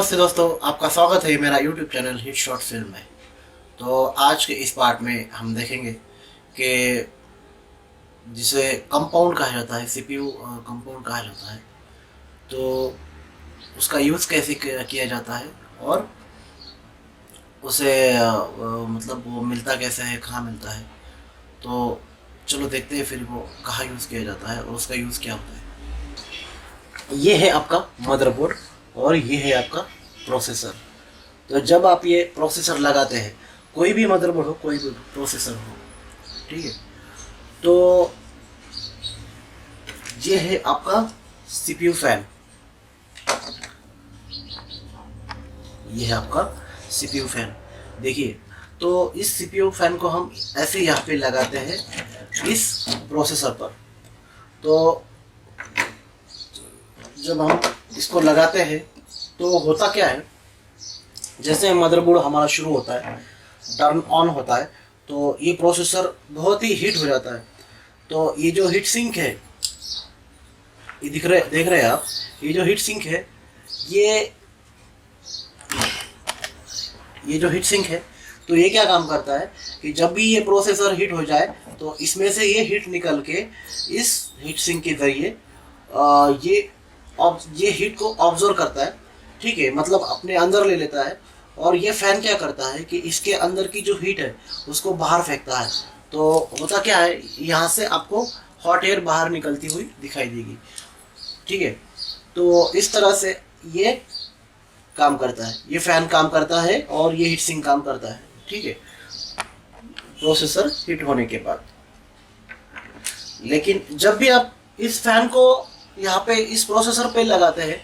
नमस्ते दोस्तों, आपका स्वागत है मेरा YouTube channel hit short film में। तो आज के इस पार्ट में हम देखेंगे कि जिसे कंपाउंड कहा जाता है, CPU कंपाउंड कहा जाता है, तो उसका यूज़ कैसे किया जाता है और उसे मतलब वो मिलता कैसे है, कहाँ मिलता है। तो चलो देखते हैं फिर वो कहाँ यूज़ किया जाता है और उसका यूज़ क्या होता है। ये है आपका मदरबोर्ड और ये है आपका प्रोसेसर। तो जब आप ये प्रोसेसर लगाते हैं, कोई भी मदरबोर्ड हो, कोई भी प्रोसेसर हो, ठीक है, तो ये है आपका CPU फैन। ये है आपका CPU फैन। देखिए, तो इस CPU फैन को हम ऐसे यहाँ पे लगाते हैं इस प्रोसेसर पर। तो जब हम इसको लगाते हैं तो होता क्या है, जैसे मदरबोर्ड हमारा शुरू होता है, टर्न ऑन होता है, तो ये प्रोसेसर बहुत ही हीट हो जाता है। तो ये जो हीट सिंक है, ये देख रहे हैं आप, ये जो हीट सिंक है, ये जो हीट सिंक है, तो ये क्या काम करता है कि जब भी ये प्रोसेसर हीट हो जाए तो इसमें से ये हीट निकल के इस हीट सिंक के जरिए ये हीट को ऑब्जर्व करता है, ठीक है, मतलब अपने अंदर ले लेता है। और ये फैन क्या करता है कि इसके अंदर की जो हीट है उसको बाहर फेंकता है। तो होता क्या है, यहाँ से आपको हॉट एयर बाहर निकलती हुई दिखाई देगी, ठीक है। तो इस तरह से ये काम करता है, ये फैन काम करता है और ये हीट सिंक काम करता है, ठीक है, प्रोसेसर हीट होने के बाद। लेकिन जब भी आप इस फैन को यहाँ पे इस प्रोसेसर पे लगाते हैं,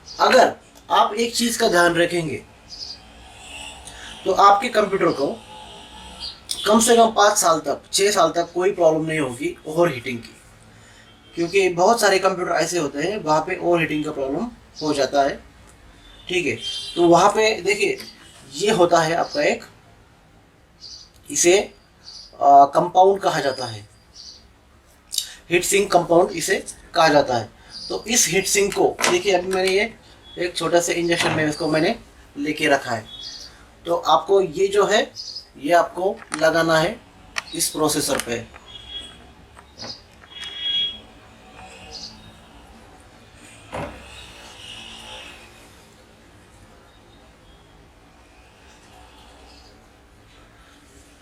अगर आप एक चीज का ध्यान रखेंगे तो आपके कंप्यूटर को कम से कम 5 साल तक, 6 साल तक कोई प्रॉब्लम नहीं होगी ओवर हीटिंग की। क्योंकि बहुत सारे कंप्यूटर ऐसे होते हैं वहाँ पे ओवर हीटिंग का प्रॉब्लम हो जाता है, ठीक है। तो वहाँ पे देखिए, ये होता है आपका एक, इसे कंपाउंड कहा जाता है, हीट सिंक कंपाउंड इसे कहा जाता है। तो इस हीट सिंक को देखिए, अभी मैंने ये एक छोटा सा इंजेक्शन में इसको मैंने लेके रखा है। तो आपको ये जो है, ये आपको लगाना है इस प्रोसेसर पे।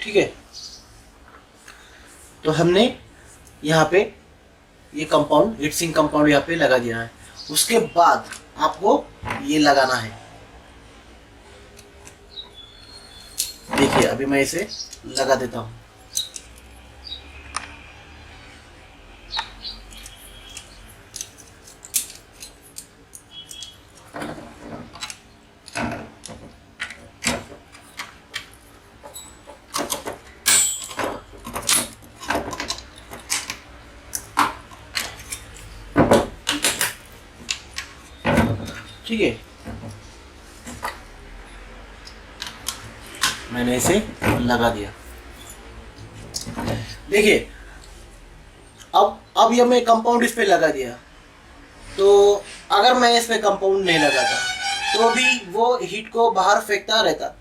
ठीक है, तो हमने यहाँ पे ये कंपाउंड, हीट सिंक कंपाउंड यहाँ पे लगा दिया है। उसके बाद आपको ये लगाना है। देखिए, अभी मैं इसे लगा देता हूँ। ठीक है, मैंने इसे लगा दिया। देखिए, अब ये मैं कंपाउंड इस पे लगा दिया। तो अगर मैं इस पे कंपाउंड नहीं लगाता तो भी वो हीट को बाहर फेंकता रहता।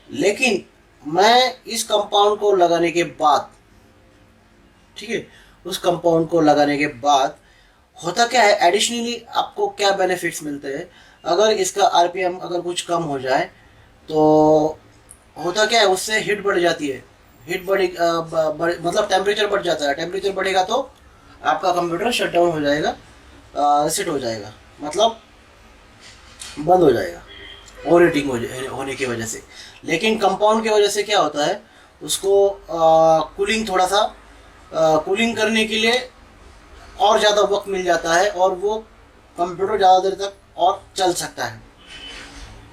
लेकिन मैं इस कंपाउंड को लगाने के बाद, ठीक है, उस कंपाउंड को लगाने के बाद होता क्या है, एडिशनली आपको क्या बेनिफिट्स मिलते हैं। अगर इसका RPM अगर कुछ कम हो जाए तो होता क्या है, उससे हीट बढ़ जाती है। हीट मतलब टेम्परेचर बढ़ जाता है। टेम्परेचर बढ़ेगा तो आपका कंप्यूटर शट डाउन हो जाएगा, रीसेट हो जाएगा, मतलब बंद हो जाएगा ओवर हीटिंग होने की वजह से। लेकिन कंपाउंड की वजह से क्या होता है, उसको कूलिंग थोड़ा सा कूलिंग करने के लिए और ज़्यादा वक्त मिल जाता है और वो कंप्यूटर ज़्यादा देर तक और चल सकता है,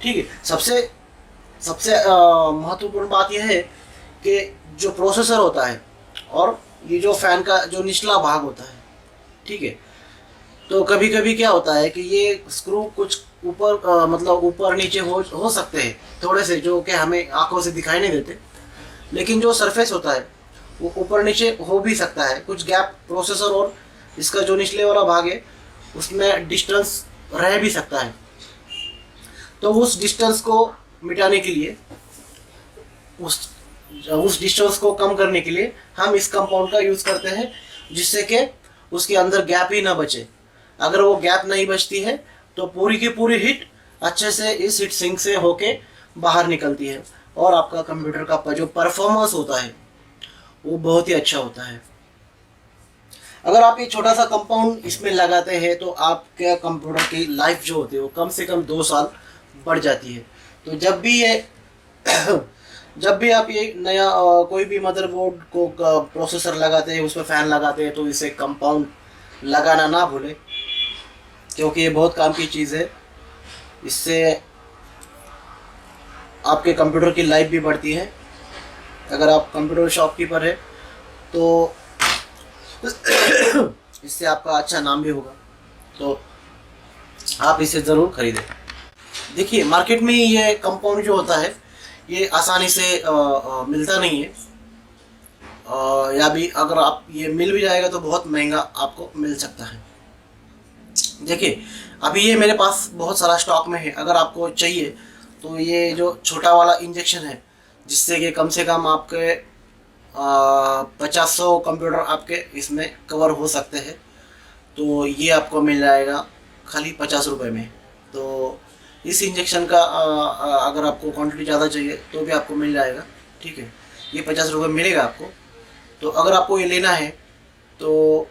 ठीक है। सबसे महत्वपूर्ण बात यह है कि जो प्रोसेसर होता है और ये जो फैन का जो निचला भाग होता है, ठीक है, तो कभी कभी क्या होता है कि ये स्क्रू कुछ ऊपर मतलब ऊपर नीचे हो सकते हैं थोड़े से, जो कि हमें आंखों से दिखाई नहीं देते। लेकिन जो सरफेस होता है वो ऊपर नीचे हो भी सकता है, कुछ गैप प्रोसेसर और इसका जो निचले वाला भाग है उसमें डिस्टेंस रह भी सकता है। तो उस डिस्टेंस को मिटाने के लिए, उस डिस्टेंस को कम करने के लिए हम इस कंपाउंड का यूज़ करते हैं, जिससे कि उसके अंदर गैप ही ना बचे। अगर वो गैप नहीं बचती है तो पूरी की पूरी हीट अच्छे से इस हीट सिंक से होके बाहर निकलती है और आपका कंप्यूटर का जो परफॉर्मेंस होता है वो बहुत ही अच्छा होता है। अगर आप ये छोटा सा कंपाउंड इसमें लगाते हैं तो आपके कंप्यूटर की लाइफ जो होती है वो कम से कम 2 साल बढ़ जाती है। तो जब भी आप ये नया कोई भी मदरबोर्ड को प्रोसेसर लगाते हैं, उसमें फ़ैन लगाते हैं, तो इसे कंपाउंड लगाना ना भूलें, क्योंकि ये बहुत काम की चीज़ है। इससे आपके कंप्यूटर की लाइफ भी बढ़ती है। अगर आप कंप्यूटर शॉपकीपर है तो इससे आपका अच्छा नाम भी होगा, तो आप इसे ज़रूर खरीदें। देखिए, मार्केट में ये कंपाउंड जो होता है ये आसानी से मिलता नहीं है, या भी अगर आप ये मिल भी जाएगा तो बहुत महंगा आपको मिल सकता है। देखिए, अभी ये मेरे पास बहुत सारा स्टॉक में है। अगर आपको चाहिए तो ये जो छोटा वाला इंजेक्शन है, जिससे कि कम से कम आपके 50-100 कंप्यूटर आपके इसमें कवर हो सकते हैं, तो ये आपको मिल जाएगा खाली 50 रुपये में। तो इस इंजेक्शन का अगर आपको क्वांटिटी ज़्यादा चाहिए तो भी आपको मिल जाएगा, ठीक है। ये 50 रुपये मिलेगा आपको। तो अगर आपको ये लेना है तो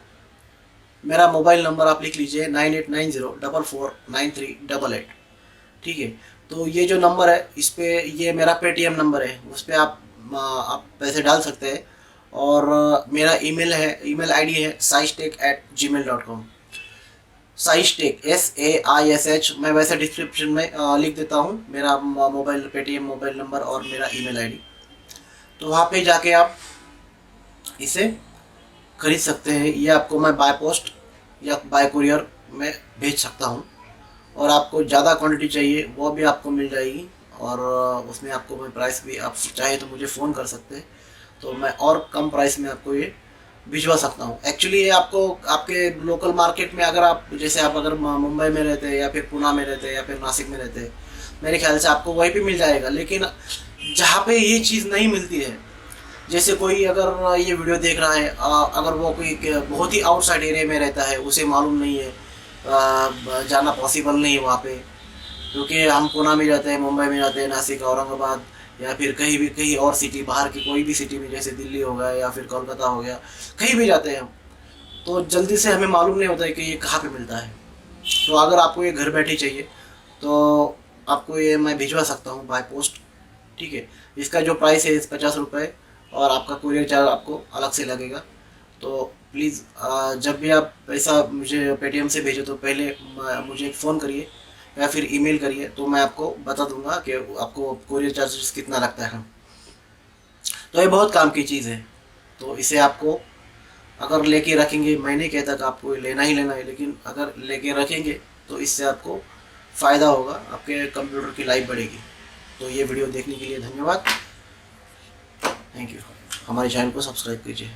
मेरा मोबाइल नंबर आप लिख लीजिए 9890449388, ठीक है। तो ये जो नंबर है इस पर, ये मेरा पेटीएम नंबर है, उस पर आप पैसे डाल सकते हैं। और मेरा ईमेल आईडी है saishtech@gmail.com। साइस्टेक SAISH, मैं वैसे डिस्क्रिप्शन में लिख देता हूँ मेरा पेटीएम मोबाइल नंबर और मेरा ईमेल आईडी। तो वहाँ पे जाके आप इसे खरीद सकते हैं। ये आपको मैं बाय पोस्ट या बाय कुरियर में भेज सकता हूँ, और आपको ज़्यादा क्वांटिटी चाहिए वो भी आपको मिल जाएगी। और उसमें आपको मैं प्राइस भी, आप चाहे तो मुझे फ़ोन कर सकते हैं, तो मैं और कम प्राइस में आपको ये भिजवा सकता हूँ। एक्चुअली ये आपको आपके लोकल मार्केट में, अगर आप जैसे आप अगर मुंबई में रहते हैं या फिर पुणे में रहते हैं या फिर नासिक में रहते हैं, मेरे ख्याल से आपको वहीं पे मिल जाएगा। लेकिन जहाँ पे ये चीज़ नहीं मिलती है, जैसे कोई अगर ये वीडियो देख रहा है, अगर वो कोई बहुत ही आउटसाइड एरिया में रहता है, उसे मालूम नहीं है, जाना पॉसिबल नहीं है वहाँ पे, क्योंकि हम पुणे में रहते हैं, मुंबई में रहते हैं, नासिक, औरंगाबाद या फिर कहीं और सिटी, बाहर की कोई भी सिटी में, जैसे दिल्ली हो गया या फिर कोलकाता हो गया, कहीं भी जाते हैं हम, तो जल्दी से हमें मालूम नहीं होता है कि ये कहाँ पे मिलता है। तो अगर आपको ये घर बैठे चाहिए तो आपको ये मैं भिजवा सकता हूँ बाय पोस्ट, ठीक है। इसका जो प्राइस है 50 रुपये, और आपका कुरियर चार्ज आपको अलग से लगेगा। तो प्लीज़ जब भी आप पैसा मुझे पेटीएम से भेजो तो पहले मुझे फ़ोन करिए या फिर ईमेल करिए, तो मैं आपको बता दूंगा कि आपको कुरियर चार्जेस कितना लगता है। तो ये बहुत काम की चीज़ है। तो इसे आपको अगर लेके रखेंगे, मैं नहीं कहता कि आपको लेना ही लेना है, लेकिन अगर लेके रखेंगे तो इससे आपको फ़ायदा होगा, आपके कंप्यूटर की लाइफ बढ़ेगी। तो ये वीडियो देखने के लिए धन्यवाद, थैंक यू। हमारे चैनल को सब्सक्राइब कीजिए।